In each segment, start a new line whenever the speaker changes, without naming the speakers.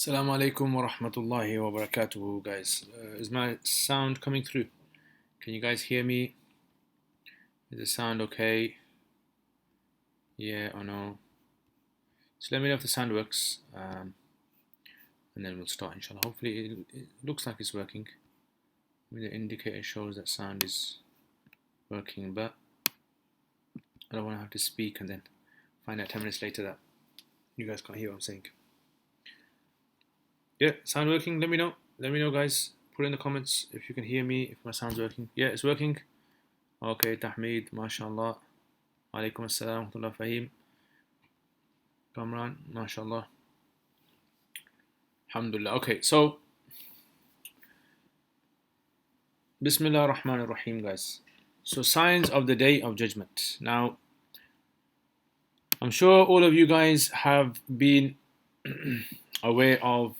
Assalamu alaikum wa rahmatullahi wa barakatuhu, guys. Is my sound coming through? Can you guys hear me? Is the sound okay? Yeah or no? So let me know if the sound works, and then we'll start, inshallah. Hopefully, it looks like it's working. The indicator shows that sound is working, but I don't want to have to speak and then find out 10 minutes later that you guys can't hear what I'm saying. Yeah, sound working? Let me know. Let me know, guys. Put in the comments if you can hear me, if my sound's working. Yeah, it's working. Okay, Tahmid, mashallah. Alaikum assalam wa rahmatullah, Fahim. Kamran, mashallah. Alhamdulillah. Okay, so Bismillah ar-Rahman ar-Rahim, guys. So signs of the Day of Judgment. Now, I'm sure all of you guys have been aware of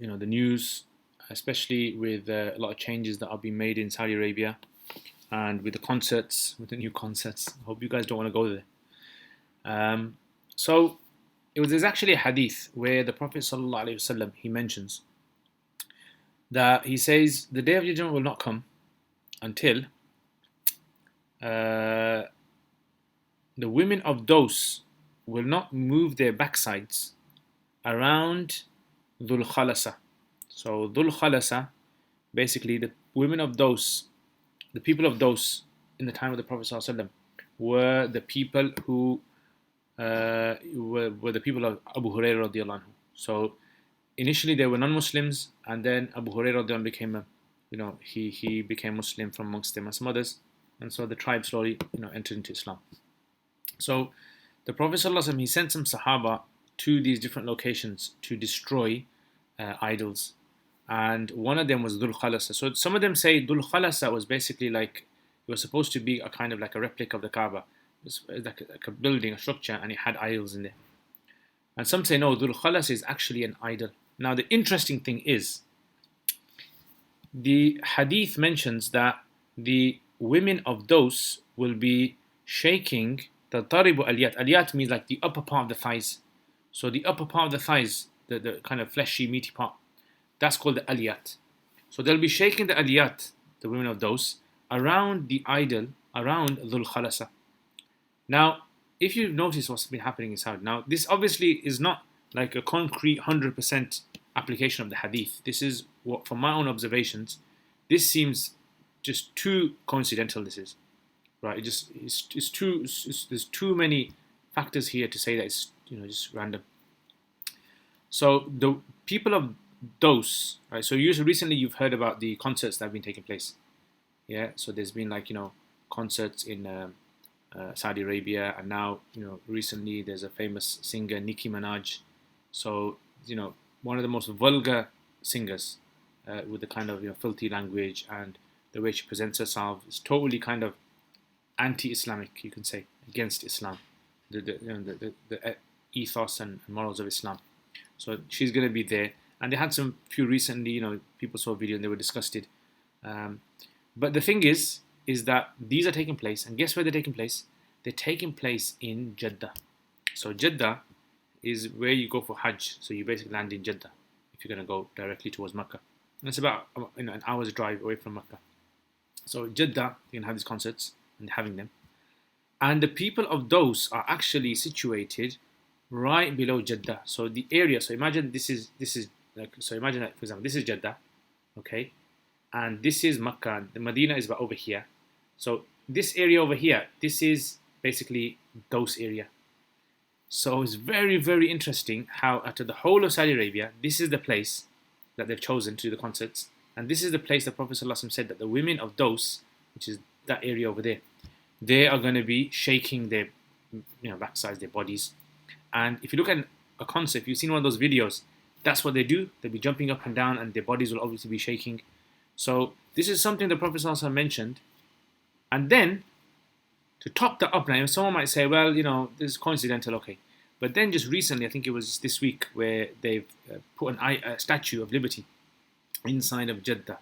the news, especially with a lot of changes that are being made in Saudi Arabia and with the concerts, with the new concerts. I hope you guys don't want to go there. So there's actually a hadith where the Prophet ﷺ, he mentions that he says the Day of Judgment will not come until the women of Dos will not move their backsides around Dhul Khalasa. So Dhul Khalasa, basically the women of Dos, the people of Dos in the time of the Prophet ﷺ were the people who were the people of Abu Hurairah radiallahu anhu. So initially they were non-Muslims, and then Abu Hurairah radiallahu anhu became he became Muslim from amongst them and some others, and so the tribe slowly entered into Islam. So the Prophet ﷺ, he sent some Sahaba to these different locations to destroy idols, and one of them was Dhul Khalasa. So some of them say Dhul Khalasa was basically like, it was supposed to be a kind of like a replica of the Kaaba. It was like a building, a structure, and it had idols in there. And some say no, Dhul Khalasa is actually an idol. Now the interesting thing is, the hadith mentions that the women of Dos will be shaking the taribu aliyat. Aliyat means like the upper part of the thighs. So the upper part of the thighs, the kind of fleshy, meaty part, that's called the aliyat. So they'll be shaking the aliyat, the women of Dos, around the idol, around Dhul Khalasa. Now, if you notice what's been happening in Saudi, now this obviously is not like a concrete 100% application of the hadith. This is what, from my own observations, this seems just too coincidental. This is right. There's too many factors here to say that it's just random. So the people of Dos, right? So recently you've heard about the concerts that have been taking place. Yeah. So there's been concerts in Saudi Arabia, and now recently there's a famous singer, Nicki Minaj. So one of the most vulgar singers with the kind of filthy language, and the way she presents herself is totally kind of anti-Islamic, you can say, against Islam, the ethos and morals of Islam. So she's going to be there, and they had some few recently. People saw a video and they were disgusted. But the thing is that these are taking place, and guess where they're taking place? They're taking place in Jeddah. So Jeddah is where you go for Hajj. So you basically land in Jeddah if you're going to go directly towards Mecca. And it's about an hour's drive away from Mecca. So Jeddah, you're going to have these concerts and having them. And the people of Dos are actually situated right below Jeddah. So the area, so imagine this is imagine that, for example, this is Jeddah, okay? And this is Mecca. The Medina is about over here. So this area over here, this is basically Dos area. So it's very, very interesting how out of the whole of Saudi Arabia, this is the place that they've chosen to do the concerts. And this is the place that Prophet ﷺ said that the women of Dos, which is that area over there, they are going to be shaking their backsides, their bodies. And if you look at a concert, if you've seen one of those videos, that's what they do. They'll be jumping up and down, and their bodies will obviously be shaking. So this is something the Prophet ﷺ mentioned. And then, to top that up, now someone might say, well, this is coincidental, okay. But then just recently, I think it was this week, where they've put a Statue of Liberty inside of Jeddah,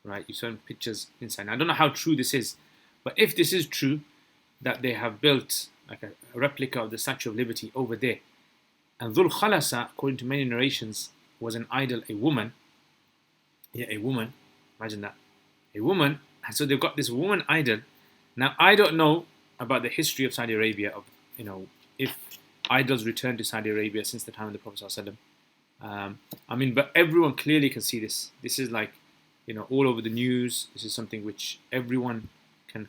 right? You saw pictures inside. Now, I don't know how true this is, but if this is true, that they have built like a replica of the Statue of Liberty over there, and Dhul Khalasa, according to many narrations, was an idol, a woman. Yeah, a woman. Imagine that. A woman. And so they've got this woman idol. Now, I don't know about the history of Saudi Arabia, of, if idols returned to Saudi Arabia since the time of the Prophet ﷺ. I mean, but everyone clearly can see this. This is like, all over the news. This is something which everyone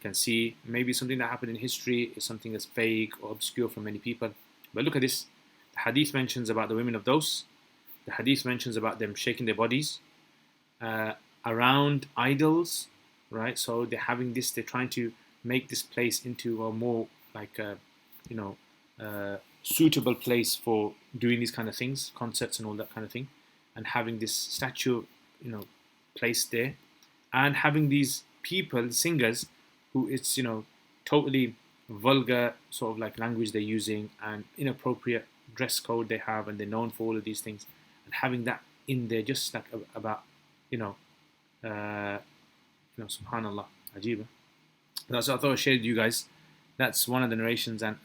can see. Maybe something that happened in history is something that's vague or obscure for many people. But look at this. The hadith mentions about the women of those. The hadith mentions about them shaking their bodies around idols, right? So they're having this. They're trying to make this place into a more like suitable place for doing these kind of things, concerts and all that kind of thing, and having this statue, placed there, and having these people, singers, who it's totally vulgar sort of like language they're using and inappropriate dress code they have, and they're known for all of these things, and having that in there just like about subhanallah, ajib. That's what I thought I'd share with you guys. That's one of the narrations, and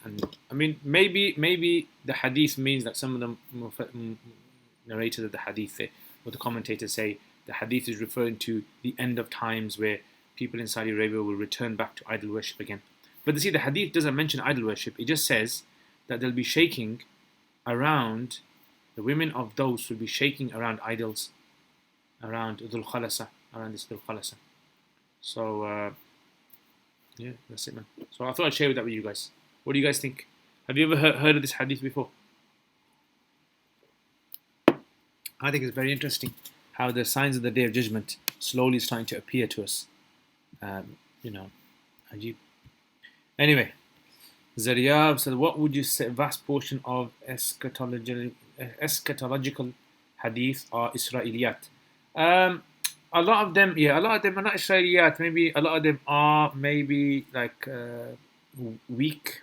I mean maybe the hadith means that some of the narrators of the hadith or the commentators say the hadith is referring to the end of times where people in Saudi Arabia will return back to idol worship again. But see, the hadith doesn't mention idol worship. It just says that they'll be shaking around, the women of those will be shaking around idols, around Dhul Khalasa, around this Dhul Khalasa. So yeah, that's it, man. So I thought I'd share that with you guys. What do you guys think? Have you ever heard of this hadith before? I think it's very interesting how the signs of the Day of Judgment slowly starting to appear to us. Ajib. Anyway, Zariyab said, what would you say vast portion of eschatological hadith are Israeliyat? A lot of them are not Israeliyat. Maybe a lot of them are maybe like weak.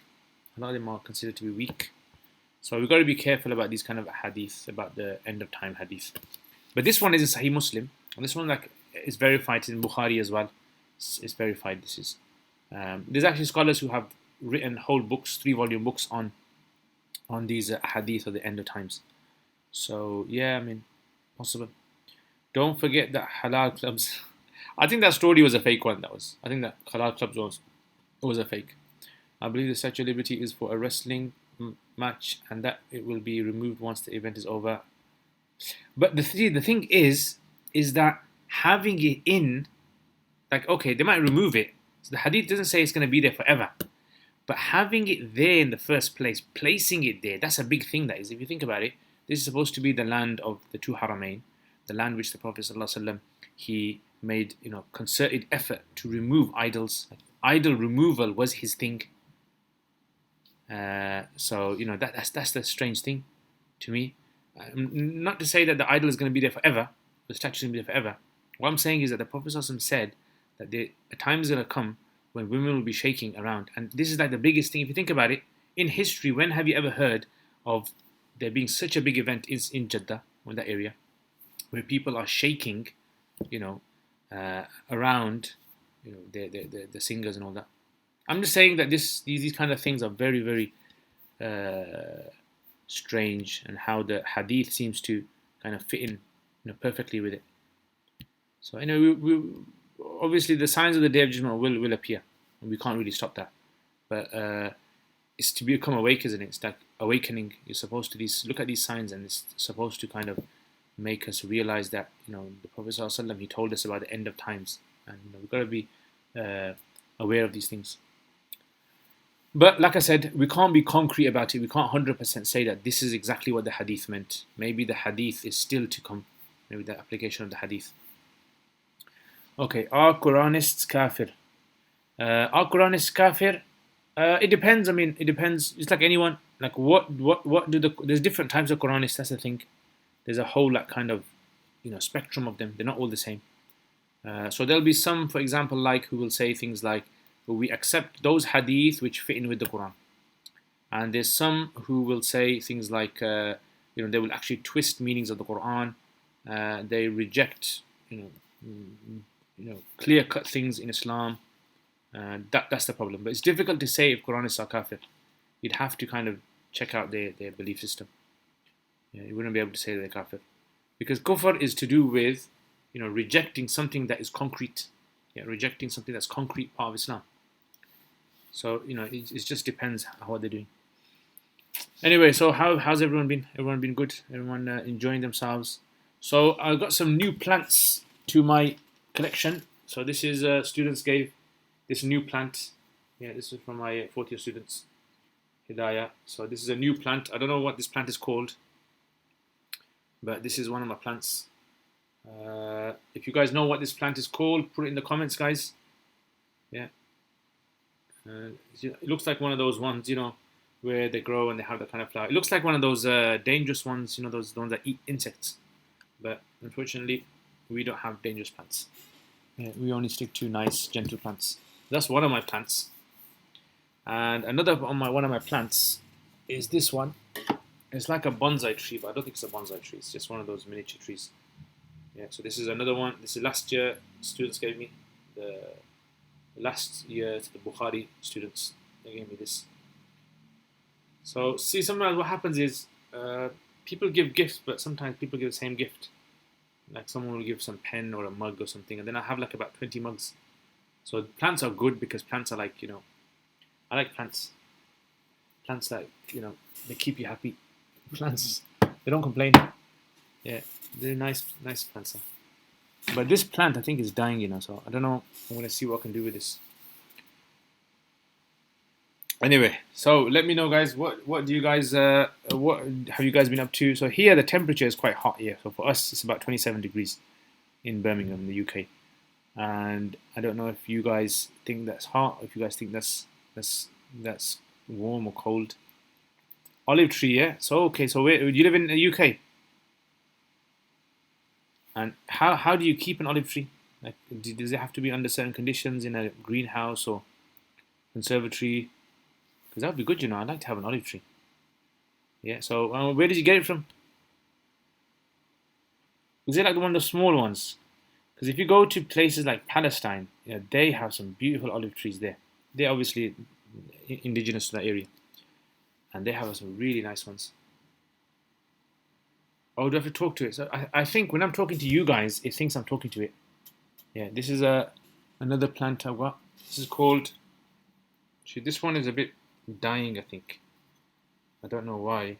A lot of them are considered to be weak. So we've got to be careful about these kind of hadiths, about the end of time hadith. But this one is in Sahih Muslim, and this one like is verified in Bukhari as well. It's verified. This is. There's actually scholars who have written whole books, 3-volume books on these hadith of the end of times. So yeah, I mean, possible. Don't forget that halal clubs. I think that story was a fake one. I think that halal clubs was a fake. I believe the Statue of Liberty is for a wrestling match, and that it will be removed once the event is over. But the thing is that having it in, like, okay, they might remove it. So the hadith doesn't say it's going to be there forever. But having it there in the first place, placing it there, that's a big thing, that is. If you think about it, this is supposed to be the land of the two Haramain, the land which the Prophet ﷺ, he made, concerted effort to remove idols. Idol removal was his thing. So that's the strange thing to me. Not to say that the idol is going to be there forever, the statue is going to be there forever. What I'm saying is that the Prophet ﷺ said that a time is going to come when women will be shaking around. And this is like the biggest thing. If you think about it, in history, when have you ever heard of there being such a big event is in Jeddah, or in that area, where people are shaking, around, the singers and all that. I'm just saying that these kind of things are very, very strange, and how the hadith seems to kind of fit in, perfectly with it. So we obviously the signs of the Day of Judgment will appear, and we can't really stop that. But it's to become awake, isn't it? It's like awakening. You're supposed to look at these signs, and it's supposed to kind of make us realize that the Prophet ﷺ, he told us about the end of times, and we've got to be aware of these things. But like I said, we can't be concrete about it. We can't 100% say that this is exactly what the hadith meant. Maybe the hadith is still to come. Maybe the application of the hadith. Okay, are Quranists kafir? Are Quranists kafir? It depends. I mean, it depends. It's like anyone. Like what do there's different types of Quranists. That's the thing. There's a whole like kind of spectrum of them. They're not all the same. So there'll be some, for example, like who will say things like, we accept those hadith which fit in with the Quran, and there's some who will say things like, they will actually twist meanings of the Quran. They reject, clear-cut things in Islam. That's the problem. But it's difficult to say if Quranists are kafir. You'd have to kind of check out their belief system. You wouldn't be able to say they're kafir. Because kufr is to do with, rejecting something that is concrete. Yeah, rejecting something that's concrete part of Islam. So, it just depends how they're doing. Anyway, so how's everyone been? Everyone been good? Everyone enjoying themselves? So I got some new plants to my collection. So this is students gave this new plant. Yeah, this is from my fourth year students, Hidayah. So this is a new plant. I don't know what this plant is called, but this is one of my plants. If you guys know what this plant is called, put it in the comments, guys. Yeah. It looks like one of those ones, where they grow and they have that kind of flower. It looks like one of those dangerous ones, those the ones that eat insects. But unfortunately, we don't have dangerous plants. Yeah, we only stick to nice, gentle plants. That's one of my plants. And another one of my plants is this one. It's like a bonsai tree, but I don't think it's a bonsai tree. It's just one of those miniature trees. Yeah, so this is another one. This is last year students gave me. The last year to the Bukhari students, they gave me this. So see, sometimes what happens is people give gifts, but sometimes people give the same gift. Like someone will give some pen or a mug or something, and then I have like about 20 mugs. So plants are good because plants are like, I like plants. Plants that, they keep you happy. Plants, they don't complain. Yeah, they're nice plants. But this plant, I think, is dying, so I don't know. I'm going to see what I can do with this. Anyway, so let me know, guys, what do you guys, what have you guys been up to? So here, the temperature is quite hot here. So for us, it's about 27 degrees in Birmingham, the UK. And I don't know if you guys think that's hot, or if you guys think that's warm or cold. Olive tree, yeah? So, okay, so you live in the UK? And how do you keep an olive tree? Like, does it have to be under certain conditions in a greenhouse or conservatory? Because that would be good, I'd like to have an olive tree. Yeah, so where did you get it from? Is it like one of the small ones? Because if you go to places like Palestine, they have some beautiful olive trees there. They're obviously indigenous to that area. And they have some really nice ones. Oh, do I have to talk to it? So I think when I'm talking to you guys, it thinks I'm talking to it. Yeah, this is another plant I've got. This is called... Actually, this one is a bit dying, I think. I don't know why.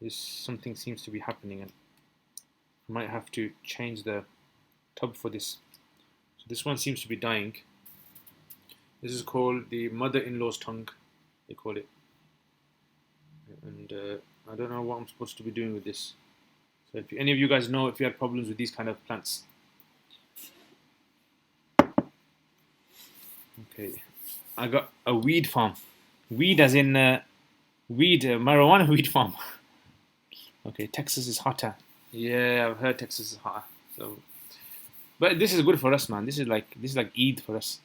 Something seems to be happening, and I might have to change the tub for this. So this one seems to be dying. This is called the mother-in-law's tongue, they call it. And I don't know what I'm supposed to be doing with this. So if any of you guys know if you had problems with these kind of plants. Okay, I got a weed farm. Weed as in weed, marijuana weed farm. Okay, Texas is hotter. Yeah, I've heard Texas is hotter. So, but this is good for us, man. This is like Eid for us.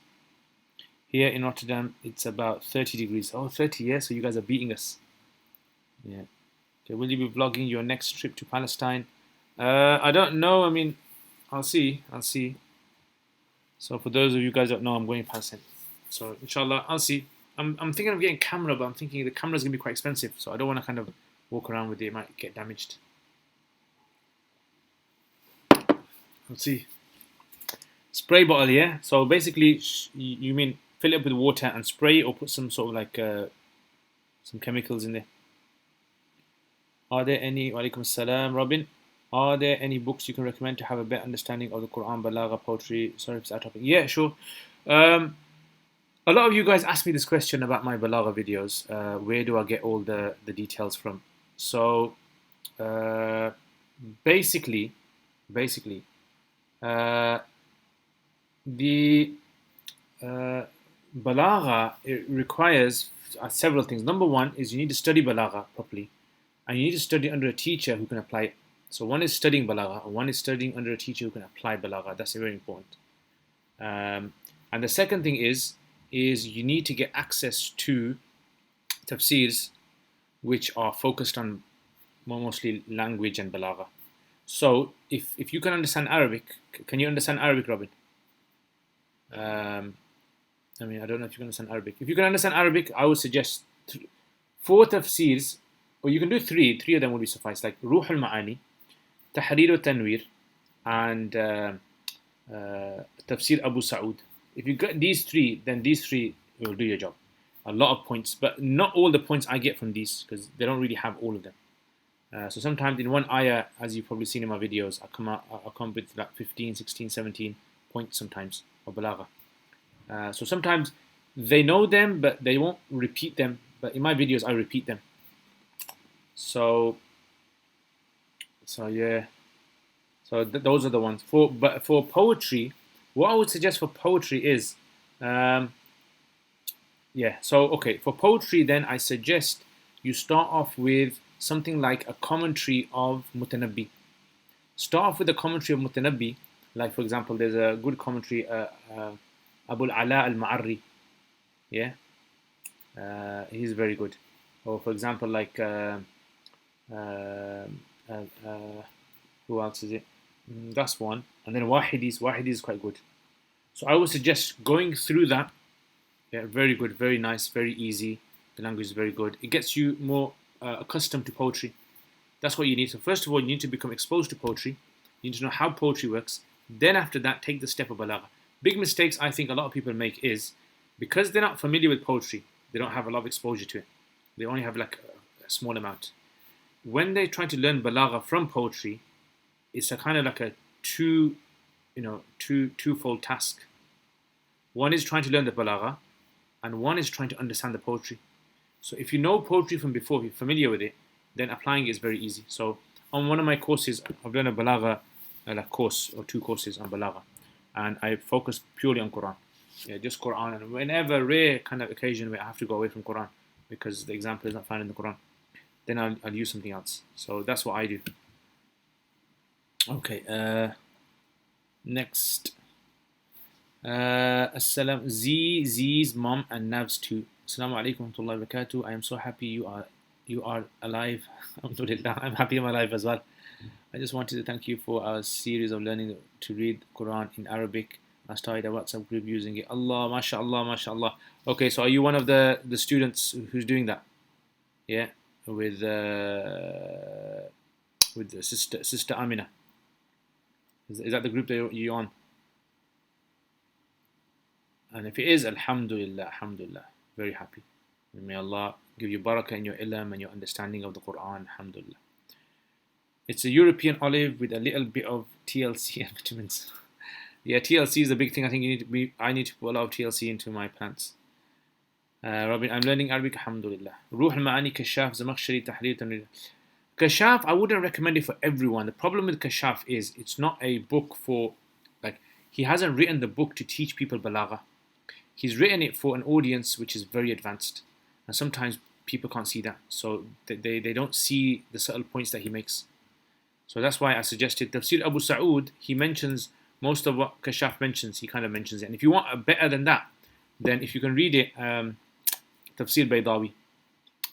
Here in Rotterdam, it's about 30 degrees. Oh, 30, yeah. So you guys are beating us. Yeah. Okay, will you be vlogging your next trip to Palestine? I don't know. I mean, I'll see. So for those of you guys that don't know, I'm going to Palestine. So inshallah, I'll see. I'm thinking of getting a camera, but I'm thinking the camera's gonna be quite expensive, so I don't want to kind of walk around with it. It might get damaged. Let's see. Spray bottle, yeah. So basically, you mean fill it up with water and spray, or put some sort of like some chemicals in there. Are there any? Walaikum salam, Robin. Are there any books you can recommend to have a better understanding of the Quran, balagha, poetry? Sorry if it's out topic. Yeah, sure. A lot of you guys ask me this question about my balagha videos. Where do I get all the details from? So basically, the balagha, it requires several things. Number one is you need to study balagha properly, and you need to study under a teacher who can apply it. So one is studying balagha, and one is studying under a teacher who can apply balagha. That's very important. And the second thing is you need to get access to tafsirs which are focused on mostly language and balagha. So if you can understand Arabic, can you understand Arabic, Robin? I mean, I don't know if you can understand Arabic. If you can understand Arabic, I would suggest 4 tafsirs, or you can do 3. 3 of them would be suffice, like Ruh al-Ma'ani. Tahrir Tanwir, and Tafsir Abu Sa'ud. If you get these three, then these three will do your job. A lot of points, but not all the points I get from these because they don't really have all of them. So sometimes in one ayah, as you've probably seen in my videos, I come with like 15, 16, 17 points sometimes of balagha. So sometimes they know them, but they won't repeat them. But in my videos, I repeat them. So yeah. So those are the ones. But for poetry, what I would suggest for poetry is, yeah. So okay, for poetry, then I suggest you start off with something like a commentary of Mutanabbi. Start off with a commentary of Mutanabbi. Like for example, there's a good commentary, Abu al-Ala al-Ma'arri. Yeah, he's very good. Or for example, like uh, who else is it? That's one. And then Wahidi is quite good. So I would suggest going through that. Yeah, very good, very nice, very easy. The language is very good. It gets you more accustomed to poetry. That's what you need. So first of all, you need to become exposed to poetry. You need to know how poetry works. Then after that, take the step of balagha. Big mistakes I think a lot of people make is because they're not familiar with poetry, they don't have a lot of exposure to it. They only have like a small amount. When they try to learn balagha from poetry, it's a kind of like a twofold task. One is trying to learn the balagha, and one is trying to understand the poetry. So if you know poetry from before, if you're familiar with it, then applying it is very easy. So on one of my courses, I've done a balagha course or two courses on balagha, and I focus purely on Quran. Yeah, just Quran. And whenever rare kind of occasion where I have to go away from Quran because the example is not found in the Quran, then I'll use something else. So that's what I do. Okay. Next. Assalam Z's mom and Nav's too. Assalamu alaikum wa barakatuh. I am so happy you are alive. Alhamdulillah. I'm happy I'm alive as well. I just wanted to thank you for our series of learning to read Quran in Arabic. I started a WhatsApp group using it. Allah, mashallah, mashallah. Okay, so are you one of the students who's doing that? Yeah, with the sister Amina. Is that the group that you're on? And if it is, alhamdulillah, alhamdulillah, very happy. And may Allah give you barakah in your ilm and your understanding of the Quran, alhamdulillah. It's a European olive with a little bit of TLC and vitamins. Yeah, TLC is a big thing. I think I need to put a lot of TLC into my plants. Robin, I'm learning Arabic, alhamdulillah. Ruh al-Ma'ani Kashaf, Zamakhshari, Tahrir, Tanwir. Kashaf, I wouldn't recommend it for everyone. The problem with Kashaf is it's not a book for, like, he hasn't written the book to teach people balagha. He's written it for an audience which is very advanced. And sometimes people can't see that. So they don't see the subtle points that he makes. So that's why I suggested Tafsir Abu Sa'ud. He mentions most of what Kashaf mentions. He kind of mentions it. And if you want a better than that, then if you can read it, Tafsir Baydawi.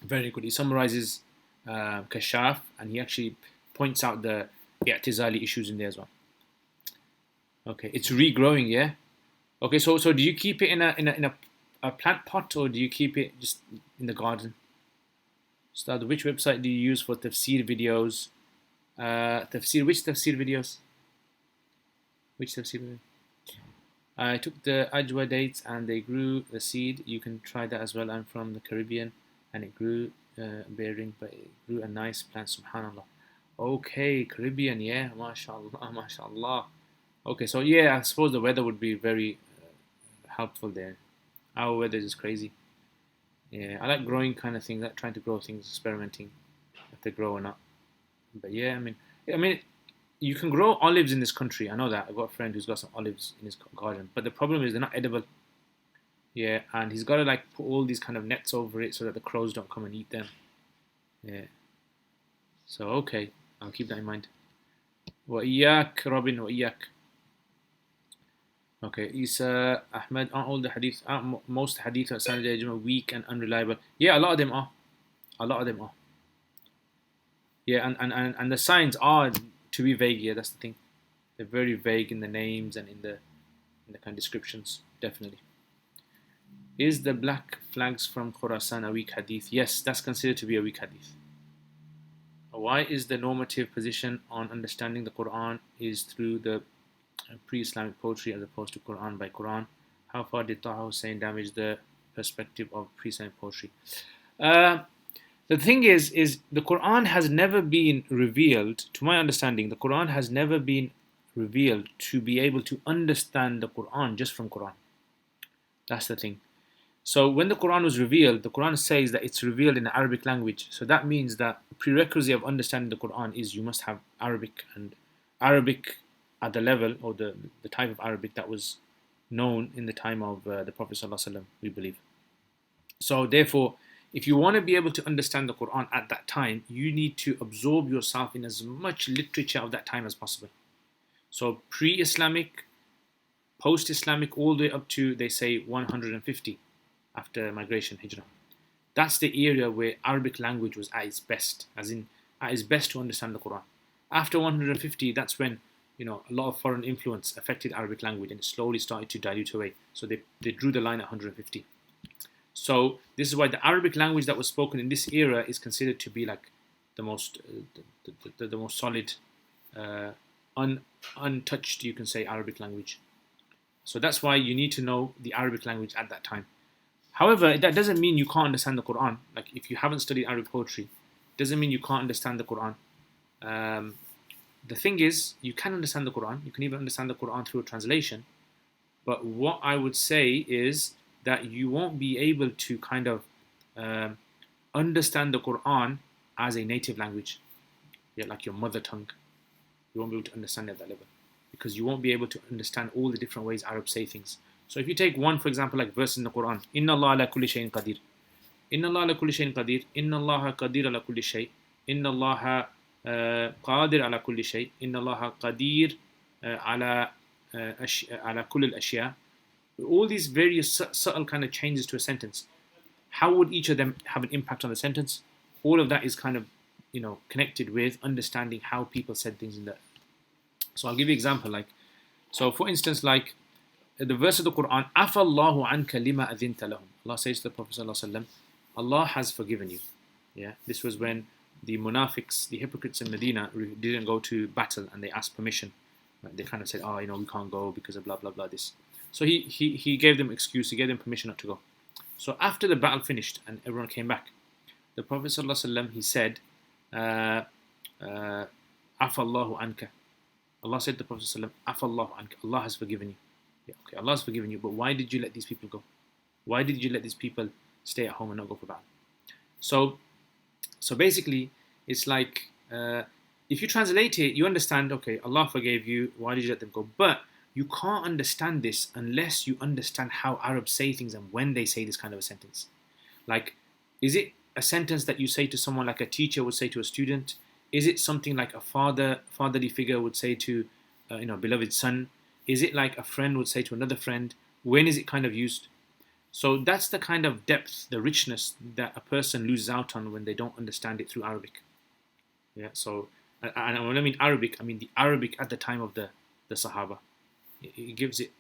Very good. He summarizes Kashaf and he actually points out the i'tizali issues in there as well. Okay, it's regrowing, yeah? Okay, so do you keep it in a plant pot or do you keep it just in the garden? Ustad, which website do you use for tafsir videos? Which tafsir videos? Which tafsir videos? I took the ajwa dates and they grew the seed. You can try that as well. I'm from the Caribbean and it grew bearing, but it grew a nice plant, subhanallah. Okay, Caribbean, yeah, mashallah, mashallah. Okay, so yeah, I suppose the weather would be very helpful there. Our weather is crazy. Yeah, I like growing kind of things, like trying to grow things, experimenting if they grow or not. But yeah, I mean, you can grow olives in this country. I know that. I've got a friend who's got some olives in his garden, but the problem is they're not edible. Yeah, and he's got to like put all these kind of nets over it so that the crows don't come and eat them. Yeah. So okay, I'll keep that in mind. Wa iyak, Robin, wa iyak. Okay, Isa, Ahmed, aren't all the hadith, most hadith are weak and unreliable? Yeah, a lot of them are. A lot of them are. Yeah, and the signs are to be vague. Yeah, that's the thing. They're very vague in the names and in the kind of descriptions. Definitely. Is the black flags from Khorasan a weak hadith? Yes, that's considered to be a weak hadith. A Why is the normative position on understanding the Quran is through the pre-Islamic poetry as opposed to Quran by Quran? How far did Taha Hussein damage the perspective of pre-Islamic poetry? Uh, the thing is the Quran has never been revealed, to my understanding, the Quran has never been revealed to be able to understand the Quran just from Quran. That's the thing. So when the Quran was revealed, the Quran says that it's revealed in the Arabic language. So that means that the prerequisite of understanding the Quran is you must have Arabic, and Arabic at the level or the type of Arabic that was known in the time of the Prophet ﷺ, we believe. So therefore, if you want to be able to understand the Quran at that time, you need to absorb yourself in as much literature of that time as possible. So pre-Islamic, post-Islamic, all the way up to, they say, 150 after migration, Hijrah. That's the area where Arabic language was at its best, as in at its best to understand the Quran. After 150, that's when a lot of foreign influence affected Arabic language and it slowly started to dilute away. So they drew the line at 150. So this is why the Arabic language that was spoken in this era is considered to be like the most the most solid, untouched, you can say, Arabic language. So that's why you need to know the Arabic language at that time. However, that doesn't mean you can't understand the Quran. Like if you haven't studied Arabic poetry, doesn't mean you can't understand the Quran. The thing is, you can understand the Quran. You can even understand the Quran through a translation. But what I would say is that you won't be able to kind of understand the Quran as a native language, like your mother tongue. You won't be able to understand it at that level because you won't be able to understand all the different ways Arabs say things. So if you take one, for example, like verse in the Quran, Inna Allah ala kulli shayin qadir. Inna Allah ala kulli shayin qadir. Inna Allah qadir ala kulli shay. Inna Allah qadir ala kulli shay. Inna Allah qadir ala kulli al-ashya. All these various subtle kind of changes to a sentence. How would each of them have an impact on the sentence? All of that is kind of, connected with understanding how people said things in that. So I'll give you an example. So for instance, like the verse of the Quran, Afallahu anka lima adhinta lahum. Allah says to the Prophet ﷺ, Allah has forgiven you. Yeah, this was when the munafiqs, the hypocrites in Medina, didn't go to battle and they asked permission. Right? They kind of said, we can't go because of blah blah blah this. So he gave them excuse, he gave them permission not to go. So after the battle finished and everyone came back, the Prophet ﷺ, he said, Afallahu anka. Allah said to the Prophet ﷺ, Afallahu anka. Allah has forgiven you. Yeah, okay, Allah has forgiven you, but why did you let these people go? Why did you let these people stay at home and not go for battle? So basically, it's like, if you translate it, you understand, okay, Allah forgave you, why did you let them go? But you can't understand this unless you understand how Arabs say things and when they say this kind of a sentence. Like, is it a sentence that you say to someone like a teacher would say to a student? Is it something like a fatherly figure would say to, beloved son? Is it like a friend would say to another friend? When is it kind of used? So that's the kind of depth, the richness that a person loses out on when they don't understand it through Arabic. Yeah. So, and when I mean Arabic, I mean the Arabic at the time of the Sahaba. It gives it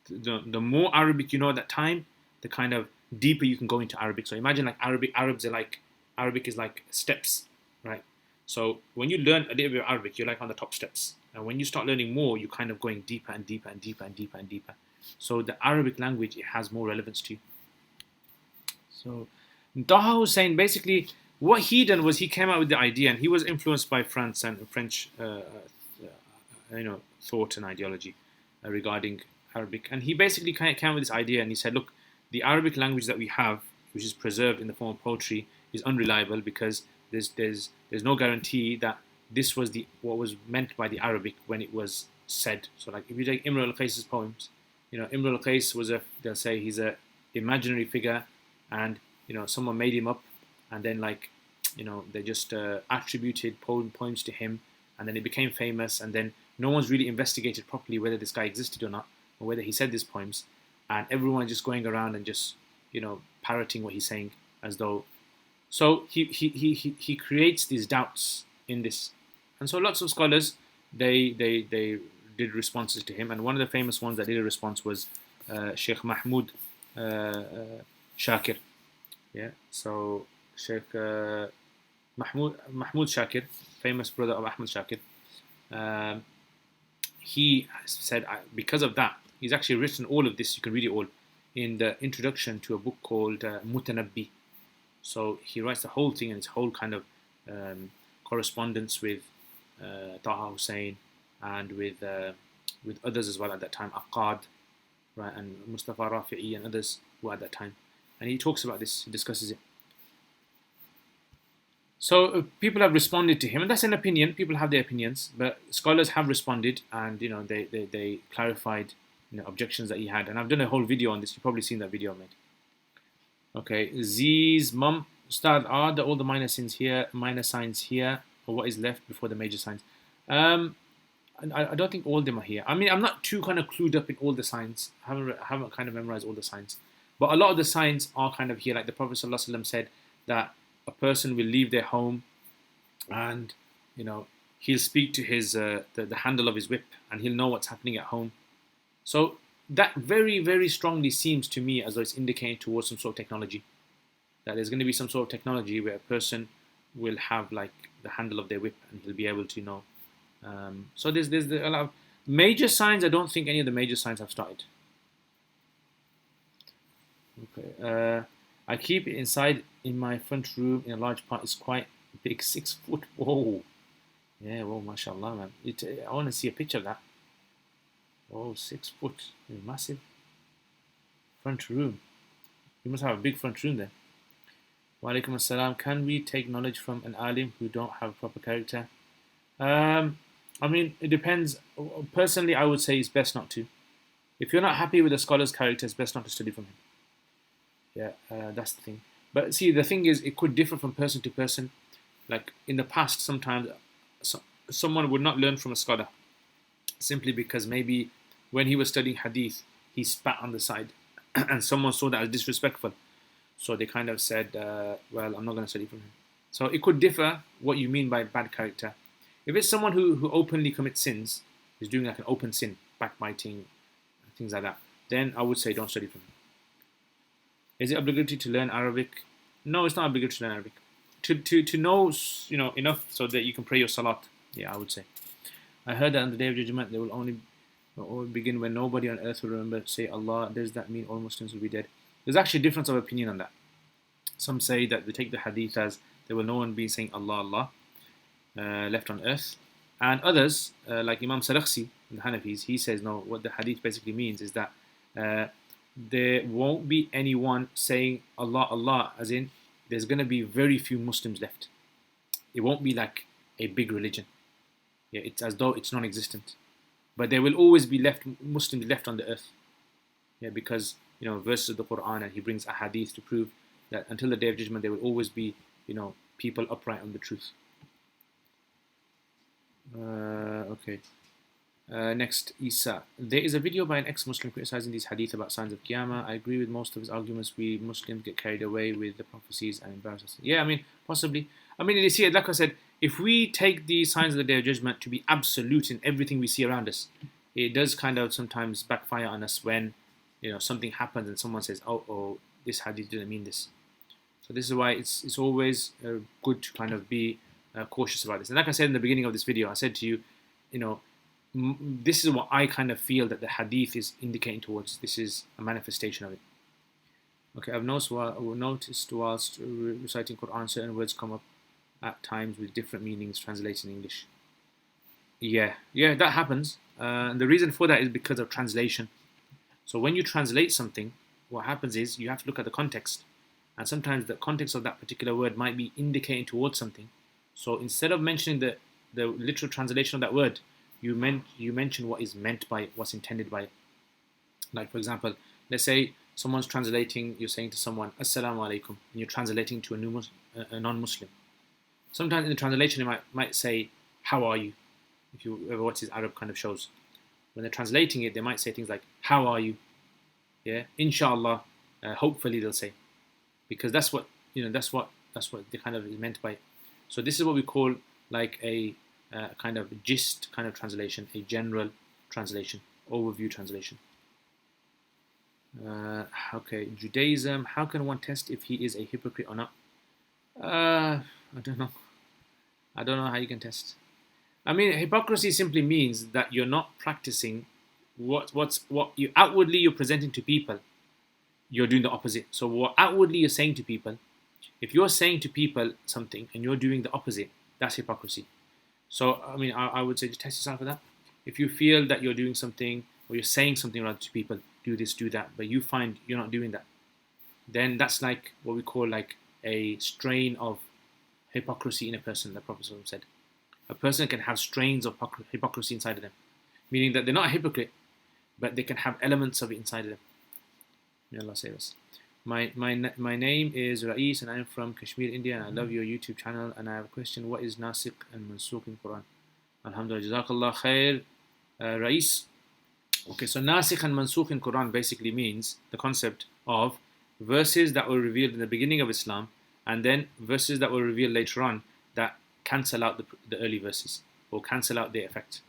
the more Arabic you know at that time, the kind of deeper you can go into Arabic. So imagine like Arabic is like steps, right? So when you learn a little bit of Arabic, you're like on the top steps. And when you start learning more, you're kind of going deeper and deeper and deeper and deeper and deeper. So the Arabic language, it has more relevance to you. So Taha Hussein, basically, what he done was he came out with the idea, and he was influenced by France and French, thought and ideology regarding Arabic. And he basically came out with this idea, and he said, look, the Arabic language that we have, which is preserved in the form of poetry, is unreliable because there's no guarantee that this was what was meant by the Arabic when it was said. So like if you take Imr al-Qais's poems, Imr al-Qais they'll say he's a imaginary figure, and someone made him up, and then they just attributed poems to him, and then it became famous, and then no one's really investigated properly whether this guy existed or not, or whether he said these poems, and everyone's just going around and just parroting what he's saying as though. So he creates these doubts in this, and so lots of scholars they did responses to him, and one of the famous ones that did a response was Sheikh Mahmoud Shakir. Yeah, so Sheikh Mahmoud Shakir, famous brother of Ahmad Shakir. Um, he said because of that, he's actually written all of this. You can read it all in the introduction to a book called Mutanabbi. So he writes the whole thing and his whole kind of correspondence with Taha Hussein and with others as well at that time, Aqad, right, and Mustafa Rafi'i and others who were at that time. And he talks about this, he discusses it. So people have responded to him, and that's an opinion. People have their opinions, but scholars have responded, and they clarified objections that he had. And I've done a whole video on this. You've probably seen that video I made. Okay, Z's mum, start are all the minor signs here, or what is left before the major signs? I don't think all of them are here. I mean, I'm not too kind of clued up in all the signs. I haven't kind of memorized all the signs, but a lot of the signs are kind of here. Like the Prophet ﷺ said that a person will leave their home, and he'll speak to his the handle of his whip, and he'll know what's happening at home. So that very, very strongly seems to me as though it's indicating towards some sort of technology. That there's going to be some sort of technology where a person will have like the handle of their whip and he'll be able to know. So there's a lot of major signs. I don't think any of the major signs have started. Okay. I keep it inside in my front room in a large part. It's quite big, 6 foot. Whoa. Yeah, whoa, mashallah, man. I want to see a picture of that. Oh, 6 foot. Massive. Front room. You must have a big front room there. Wa alaikum assalam. Can we take knowledge from an alim who don't have proper character? I mean, it depends. Personally, I would say it's best not to. If you're not happy with a scholar's character, it's best not to study from him. Yeah, that's the thing. But see, the thing is, it could differ from person to person. Like in the past, sometimes someone would not learn from a scholar simply because maybe when he was studying hadith, he spat on the side and someone saw that as disrespectful. So they kind of said, well, I'm not going to study from him. So it could differ what you mean by bad character. If it's someone who openly commits sins, is doing like an open sin, backbiting, things like that, then I would say don't study from him. Is it obligatory to learn Arabic? No, it's not obligatory to learn Arabic. To know enough so that you can pray your salat. Yeah, I would say. I heard that on the Day of Judgment they will only begin when nobody on earth will remember. Say Allah. Does that mean all Muslims will be dead? There's actually a difference of opinion on that. Some say that they take the hadith as there will no one be saying Allah, Allah left on earth, and others like Imam Sarakhsi in the Hanafis, he says no. What the hadith basically means is that there won't be anyone saying Allah, Allah, as in there's going to be very few Muslims left. It won't be like a big religion. Yeah, it's as though it's non-existent. But there will always be Muslims left on the earth. Yeah, because verses of the Quran, and he brings a hadith to prove that until the Day of Judgment there will always be people upright on the truth. Okay. Next, Isa. There is a video by an ex-Muslim criticizing these hadith about signs of Qiyamah. I agree with most of his arguments. We Muslims get carried away with the prophecies and embarrass us. Yeah, I mean, possibly. I mean, you see, like I said, if we take the signs of the Day of Judgment to be absolute in everything we see around us, it does kind of sometimes backfire on us when something happens and someone says, oh, this hadith didn't mean this. So this is why it's always good to kind of be cautious about this. And like I said in the beginning of this video, I said to you, this is what I kind of feel that the hadith is indicating towards. This is a manifestation of it. Okay, I've noticed whilst reciting Quran, certain words come up at times with different meanings translated in English. Yeah, that happens. And the reason for that is because of translation. So when you translate something, what happens is you have to look at the context. And sometimes the context of that particular word might be indicating towards something. So instead of mentioning the literal translation of that word, you mention what is meant by it, what's intended by it. Like for example, let's say someone's translating, you're saying to someone, Assalamu alaikum, and you're translating to a non-Muslim. Sometimes in the translation it might say, how are you? If you ever watch these Arab kind of shows. When they're translating it, they might say things like, how are you? Yeah, inshallah, hopefully they'll say. Because that's what they kind of is meant by it. So this is what we call like a kind of gist kind of translation, a general translation, overview translation. Okay, Judaism. How can one test if he is a hypocrite or not? I don't know. I don't know how you can test. I mean, hypocrisy simply means that you're not practicing what you outwardly you're presenting to people. You're doing the opposite. So what outwardly you're saying to people, if you're saying to people something and you're doing the opposite, that's hypocrisy. So I mean, I would say just test yourself for that. If you feel that you're doing something or you're saying something rather to people, do this, do that, but you find you're not doing that, then that's like what we call like a strain of hypocrisy in a person. The Prophet said, a person can have strains of hypocrisy inside of them, meaning that they're not a hypocrite, but they can have elements of it inside of them. May Allah save us. My name is Rais and I am from Kashmir, India, and I love your YouTube channel. And I have a question: what is Nasikh and Mansukh in Quran? Alhamdulillah, Jazakallah khair, Rais. Okay, so Nasikh and Mansukh in Quran basically means the concept of verses that were revealed in the beginning of Islam, and then verses that were revealed later on that cancel out the early verses or cancel out their effect.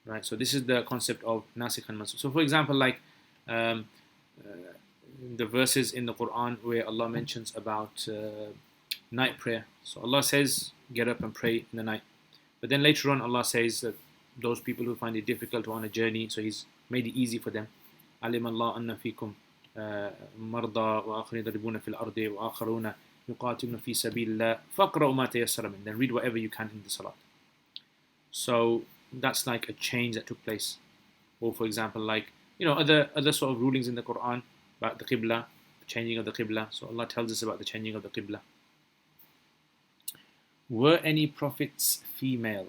Right. So this is the concept of Nasikh and Mansukh. So for example, like the verses in the Quran where Allah mentions about night prayer. So Allah says, get up and pray in the night. But then later on, Allah says that those people who find it difficult or on a journey, so He's made it easy for them. علم الله أن فيكم مرضى وآخرين يضربون في الأرض وآخرون يقاتلون في سبيل الله فاقرأوا ما تيسر من. Then read whatever you can in the salat. So that's like a change that took place. Or for example, like other sort of rulings in the Quran about the Qibla, the changing of the Qibla. So Allah tells us about the changing of the Qibla. Were any prophets female?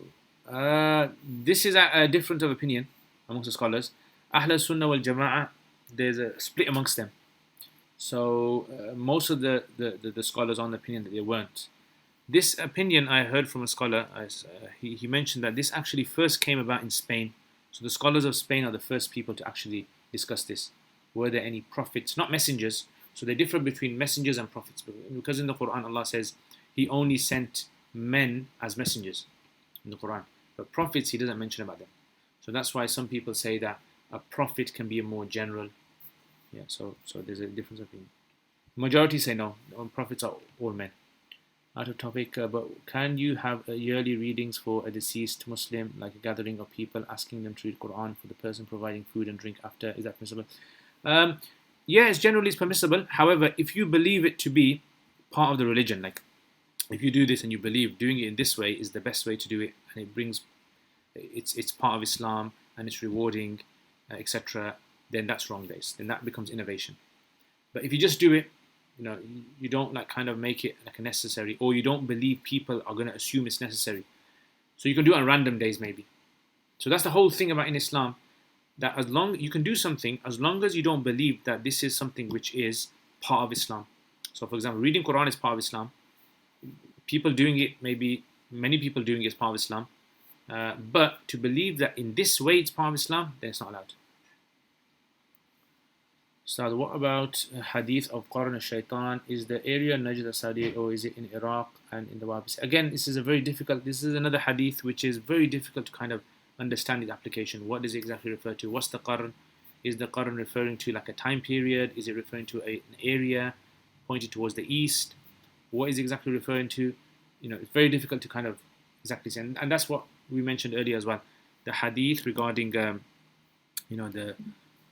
This is a difference of opinion amongst the scholars. Ahl Sunnah wal Jama'ah, there's a split amongst them. So most of the scholars are on the opinion that they weren't. This opinion I heard from a scholar, he mentioned that this actually first came about in Spain. So the scholars of Spain are the first people to actually discuss this. Were there any prophets, not messengers? So they differ between messengers and prophets. Because in the Quran Allah says He only sent men as messengers in the Quran. But prophets He doesn't mention about them. So that's why some people say that a prophet can be a more general. Yeah, so there's a difference of opinion. Majority say no, prophets are all men. Out of topic, but can you have yearly readings for a deceased Muslim, like a gathering of people asking them to read Quran for the person providing food and drink after? Is that permissible? Yeah, it's generally permissible. However, if you believe it to be part of the religion, like if you do this and you believe doing it in this way is the best way to do it, and it's part of Islam and it's rewarding, etc., then that's wrong days. Then that becomes innovation. But if you just do it, you don't like kind of make it like a necessary, or you don't believe people are going to assume it's necessary. So you can do it on random days maybe. So that's the whole thing about in Islam, that as long you can do something, as long as you don't believe that this is something which is part of Islam. So for example, reading Quran is part of Islam. People doing it, maybe many people doing it is part of Islam. But to believe that in this way it's part of Islam, then it's not allowed. So what about hadith of Qarn al-Shaytan? Is the area Najd al-Sadi, or is it in Iraq and in the Wahhabis? Again, this is another hadith which is very difficult to kind of understand its application. What does it exactly refer to? What's the Qarn? Is the Qarn referring to like a time period? Is it referring to an area pointed towards the east? What is it exactly referring to? It's very difficult to kind of exactly say. And that's what we mentioned earlier as well. The hadith regarding,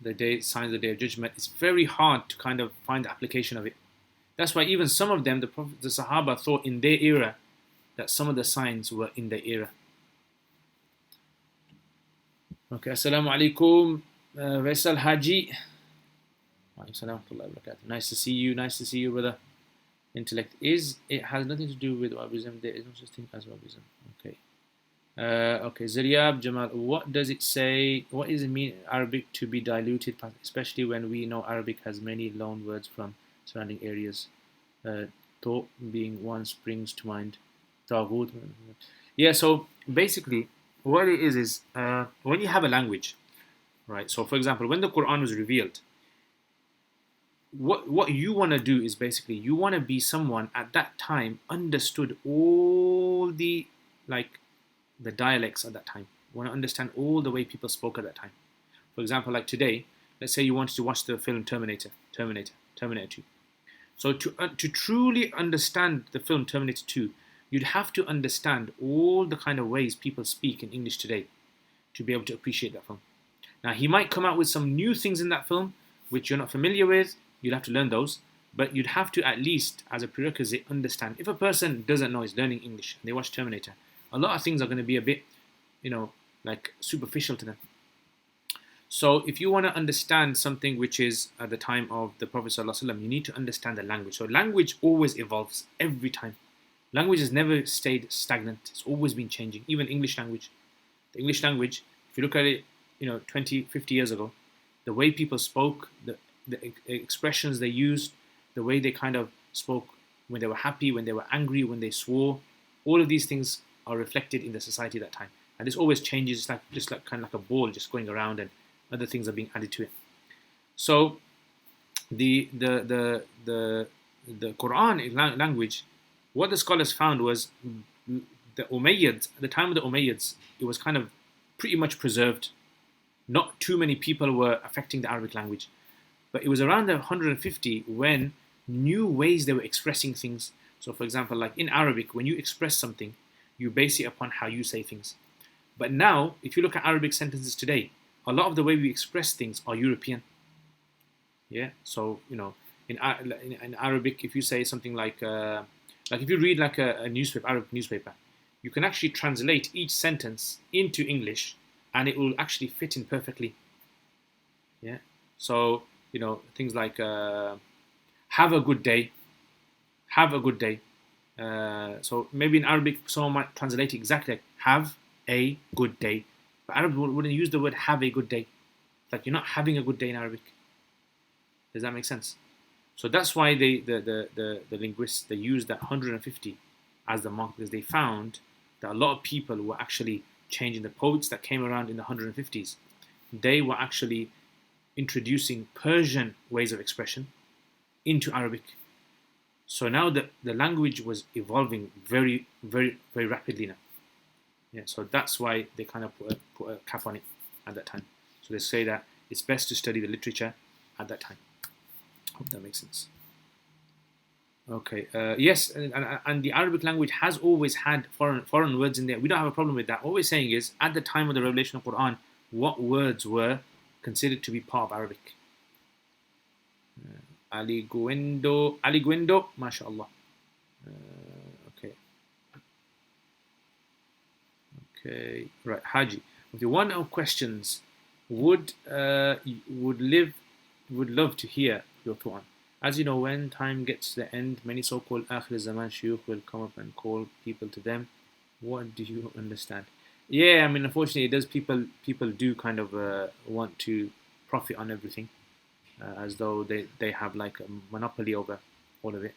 the day, signs of the Day of Judgment, it's very hard to kind of find the application of it. That's why even some of them, the Sahaba thought in their era that some of the signs were in their era. Okay, Assalamu alaikum, Vaisal Haji. Nice to see you, brother. Intellect it has nothing to do with Wahhabism. There is no such thing as Wahhabism. Okay. Okay, Zaryab Jamal, what does it say? What does it mean Arabic to be diluted, especially when we know Arabic has many loan words from surrounding areas? Thought being one springs to mind. Taghut. Yeah, so basically what it is when you have a language, right? So for example, when the Quran was revealed, what you want to do is basically you want to be someone at that time understood all the dialects at that time. You want to understand all the way people spoke at that time. For example, like today, let's say you wanted to watch the film Terminator 2. So to truly understand the film Terminator 2, you'd have to understand all the kind of ways people speak in English today to be able to appreciate that film. Now, he might come out with some new things in that film which you're not familiar with. You'll have to learn those. But you'd have to, at least as a prerequisite, understand. If a person doesn't know, is learning English, and they watch Terminator, a lot of things are going to be a bit, like superficial to them. So if you want to understand something which is at the time of the Prophet ﷺ, you need to understand the language. So language always evolves every time. Language has never stayed stagnant. It's always been changing. Even English language. The English language, if you look at it, 20, 50 years ago, the way people spoke, the expressions they used, the way they kind of spoke when they were happy, when they were angry, when they swore, all of these things are reflected in the society at that time. And this always changes. It's just like kind of like a ball just going around, and other things are being added to it. So the Quran language, what the scholars found was the Umayyads, at the time of the Umayyads, it was kind of pretty much preserved. Not too many people were affecting the Arabic language. But it was around the 150 when new ways they were expressing things. So for example, like in Arabic, when you express something, you base it upon how you say things. But now, if you look at Arabic sentences today, a lot of the way we express things are European. Yeah. So in Arabic, if you say something like if you read like a newspaper, Arabic newspaper, you can actually translate each sentence into English, and it will actually fit in perfectly. Yeah. So things like have a good day, have a good day. So maybe in Arabic, someone might translate it exactly like have a good day. But Arabs wouldn't use the word have a good day. Like you're not having a good day in Arabic. Does that make sense? So that's why the linguists, they used that 150 as the mark, because they found that a lot of people were actually changing. The poets that came around in the 150s, they were actually introducing Persian ways of expression into Arabic. So now the language was evolving very, very, very rapidly now. Yeah, so that's why they kind of put a cap on it at that time. So they say that it's best to study the literature at that time. Hope that makes sense. Okay. Yes, and the Arabic language has always had foreign words in there. We don't have a problem with that. What we're saying is, at the time of the revelation of Quran, what words were considered to be part of Arabic? Ali Guendo, mashallah. Okay. Okay, right, Haji. With the one of questions, would love to hear your thought on. As you know, when time gets to the end, many so-called Akhir Zaman shuyukh will come up and call people to them. What do you understand? Yeah, I mean, unfortunately, it does. People do kind of want to profit on everything, as though they have like a monopoly over all of it.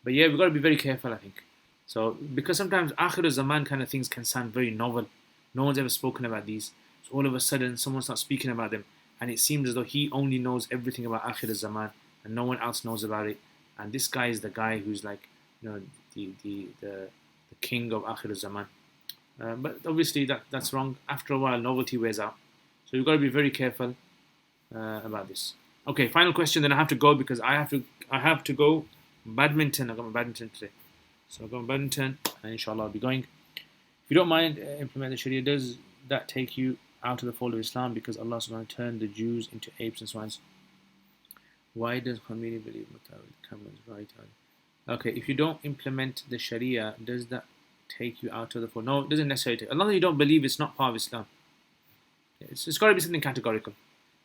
But yeah, we've got to be very careful, I think. So, because sometimes Akhir Zaman kind of things can sound very novel. No one's ever spoken about these. So all of a sudden, someone starts speaking about them, and it seems as though he only knows everything about Akhir Zaman, and no one else knows about it. And this guy is the guy who's like, the king of Akhir Zaman. But obviously that's wrong. After a while, novelty wears out. So you've got to be very careful about this. Okay, final question. Then I have to go because I have to go badminton. I got my badminton today, so I got my badminton, and inshallah I'll be going. If you don't mind, implement the Sharia. Does that take you out of the fold of Islam because Allah subhanahu wa ta'ala turned the Jews into apes and swines? Why does Khomeini believe the camera is right? Okay, if you don't implement the Sharia, does that take you out of the fold? No, it doesn't necessarily take. As long as you don't believe, it's not part of Islam. It's got to be something categorical.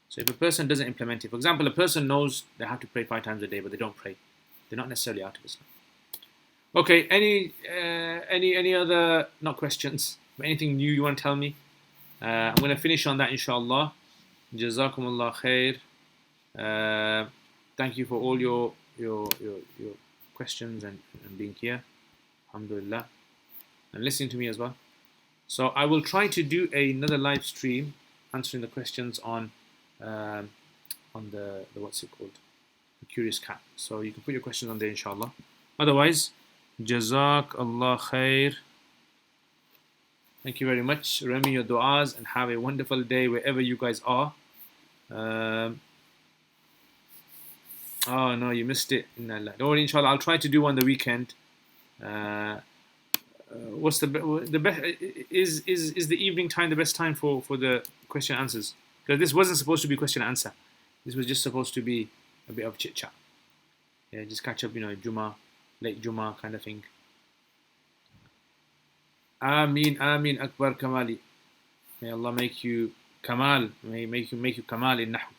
So if a person doesn't implement it, for example, a person knows they have to pray 5 times a day, but they don't pray, they're not necessarily out of Islam. Okay, any other, not questions, but anything new you want to tell me? I'm going to finish on that, inshallah. Jazakumullah khair. Thank you for all your questions and being here. Alhamdulillah. And listening to me as well. So I will try to do another live stream answering the questions on the what's it called? The Curious Cat. So you can put your questions on there, inshallah. Otherwise, Jazakallah khair. Thank you very much. Remember your du'as and have a wonderful day wherever you guys are. Oh no, you missed it. Don't worry, inshallah. I'll try to do one the weekend. what's the best? Is the evening time the best time for the question and answers? Because this wasn't supposed to be question and answer. This was just supposed to be a bit of chit chat. Yeah, just catch up, Juma, late Juma kind of thing. Ameen, Ameen, Akbar Kamali. May Allah make you Kamal. May make you Kamal in Nahu.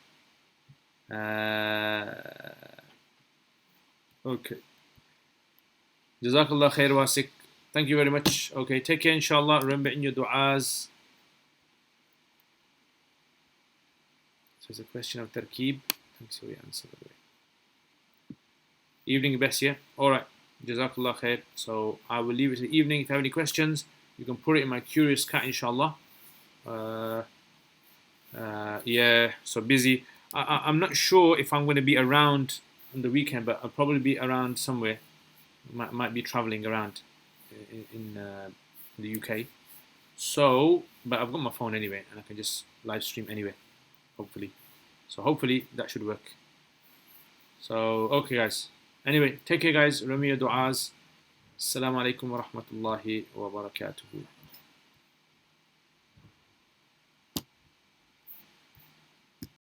Okay. Jazakallah khair wasik. Thank you very much. Okay, take care inshallah. Remember in your du'as. So it's a question of tarkeeb. Thanks for your answer. Evening best, yeah? Alright. Jazakallah khair. So I will leave it to the evening. If you have any questions, you can put it in my curious cat inshallah. Yeah, so busy. I'm not sure if I'm going to be around on the weekend, but I'll probably be around somewhere. Might be traveling around in the UK. So, but I've got my phone anyway, and I can just live stream anyway, hopefully. So hopefully that should work. So, okay guys. Anyway, take care guys. Remember your du'as. Assalamu alaikum wa rahmatullahi wa barakatuhu.